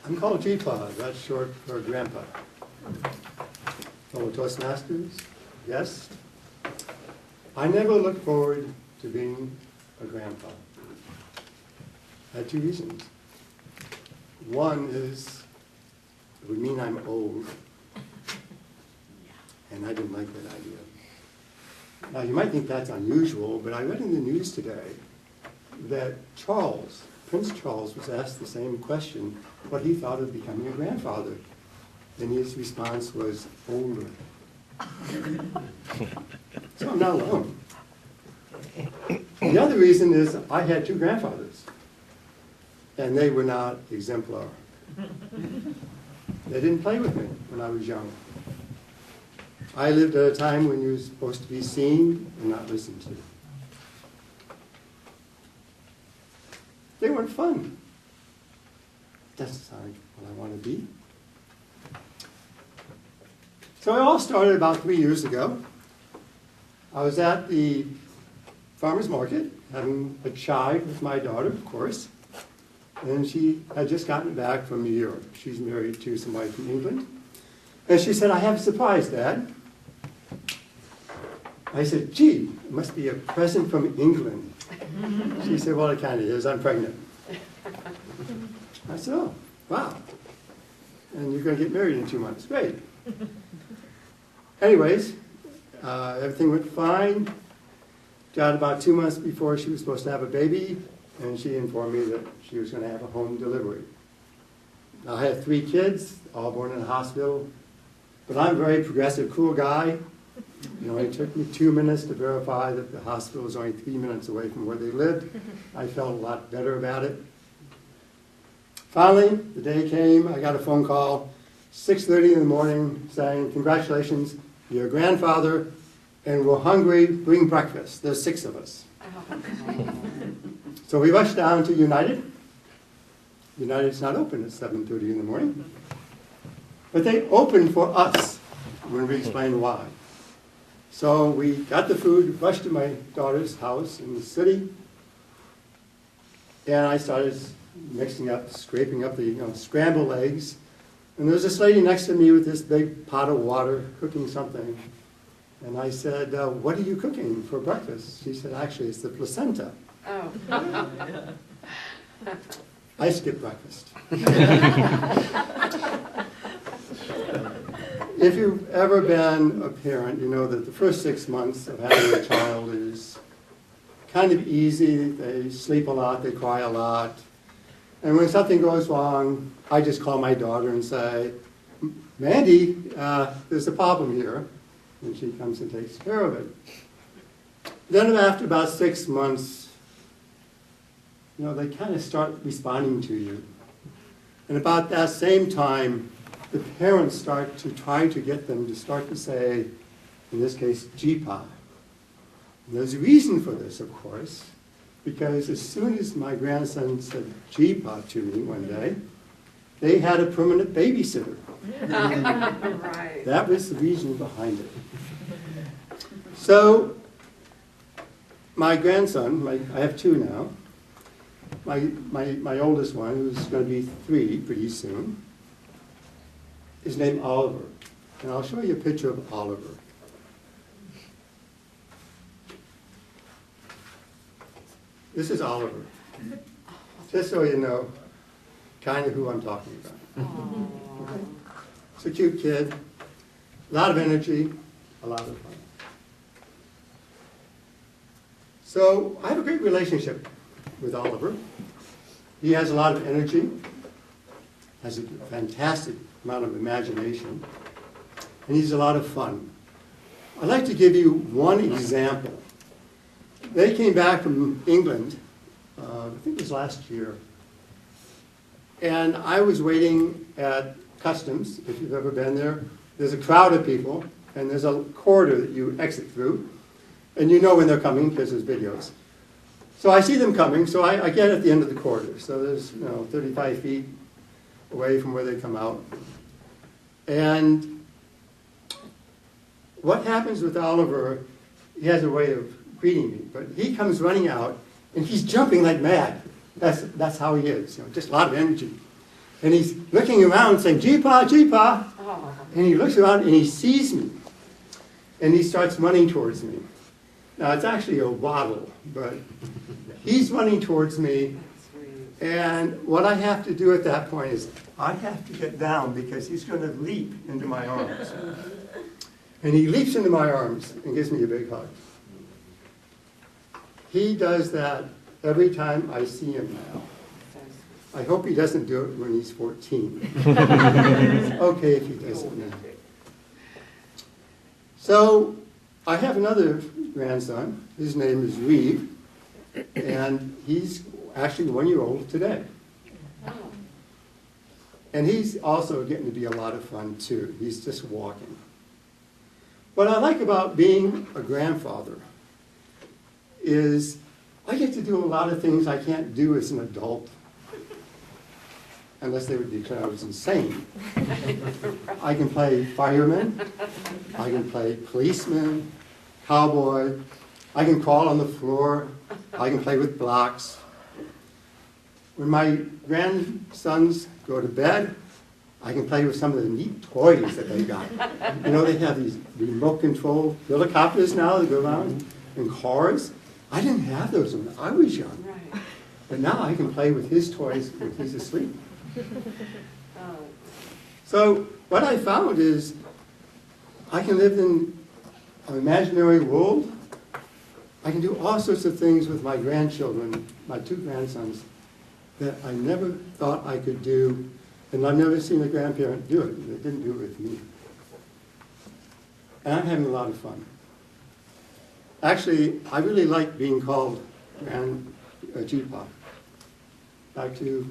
I'm called G-Pa, that's short for Grandpa. Fellow Toastmasters, yes. I never looked forward to being a grandpa. I had two reasons. One is, it would mean I'm old, and I didn't like that idea. Now, you might think that's unusual, but I read in the news today that Prince Charles was asked the same question, what he thought of becoming a grandfather. And his response was, older. So I'm not alone. The other reason is I had two grandfathers, and they were not exemplar. They didn't play with me when I was young. I lived at a time when you were supposed to be seen and not listened to. They weren't fun. That's not what I want to be. So it all started about 3 years ago. I was at the farmer's market having a chive with my daughter, of course. And she had just gotten back from New York. She's married to somebody from England. And she said, I have a surprise, Dad. I said, gee, it must be a present from England. She said, well, it kind of is. I'm pregnant. I said, oh, wow. And you're going to get married in 2 months. Great. Anyways, everything went fine. Got about 2 months before she was supposed to have a baby, and she informed me that she was going to have a home delivery. Now, I had 3 kids, all born in a hospital, but I'm a very progressive, cool guy. You know, it took me 2 minutes to verify that the hospital was only 3 minutes away from where they lived. I felt a lot better about it. Finally, the day came, I got a phone call, 6:30 in the morning, saying, congratulations, you're a grandfather, and we're hungry, bring breakfast. There's 6 of us. So we rushed down to United. United's not open at 7:30 in the morning. But they opened for us when we explained why. So we got the food, rushed to my daughter's house in the city, and I started mixing up, scraping up the scrambled eggs. And there was this lady next to me with this big pot of water cooking something. And I said, what are you cooking for breakfast? She said, actually, it's the placenta. Oh. I skipped breakfast. If you've ever been a parent, you know that the first 6 months of having a child is kind of easy. They sleep a lot, they cry a lot. And when something goes wrong, I just call my daughter and say, Mandy, there's a problem here. And she comes and takes care of it. Then after about 6 months, they kind of start responding to you. And about that same time, the parents start to try to get them to start to say, in this case, G-Pa. And there's a reason for this, of course, because as soon as my grandson said G-Pa to me one day, they had a permanent babysitter. Right. That was the reason behind it. So, my grandson, I have 2 now, my oldest one, who's going to be 3 pretty soon, is named Oliver. And I'll show you a picture of Oliver. This is Oliver. Just so you know kind of who I'm talking about. Okay. It's a cute kid, a lot of energy, a lot of fun. So I have a great relationship with Oliver. He has a lot of energy, has a fantastic amount of imagination, and he's a lot of fun. I'd like to give you one example. They came back from England, I think it was last year, and I was waiting at customs. If you've ever been there, there's a crowd of people, and there's a corridor that you exit through, and you know when they're coming because there's videos. So I see them coming, so I get at the end of the corridor. So there's 35 feet away from where they come out. And what happens with Oliver, he has a way of greeting me, but he comes running out, and he's jumping like mad. That's how he is, just a lot of energy. And he's looking around saying, Jeepaw, Jeepaw. Oh. And he looks around and he sees me. And he starts running towards me. Now, it's actually a waddle, but he's running towards me. Sweet. And what I have to do at that point is I have to get down because he's going to leap into my arms. And he leaps into my arms and gives me a big hug. He does that every time I see him now. So I hope he doesn't do it when he's 14. It's okay if he does it now. So I have another grandson. His name is Reeve, and he's actually 1 year old today. Oh. And he's also getting to be a lot of fun too. He's just walking. What I like about being a grandfather is I get to do a lot of things I can't do as an adult, unless they would declare I was insane. I can play fireman, I can play policeman, cowboy, I can crawl on the floor, I can play with blocks. When my grandsons go to bed, I can play with some of the neat toys that they got. You know, they have these remote control helicopters now that go around, and cars. I didn't have those when I was young. Right. But now I can play with his toys when he's asleep. Oh. So what I found is I can live in an imaginary world. I can do all sorts of things with my grandchildren, my two grandsons, that I never thought I could do, and I've never seen a grandparent do it. They didn't do it with me. And I'm having a lot of fun. Actually, I really like being called Jeepaw. Back to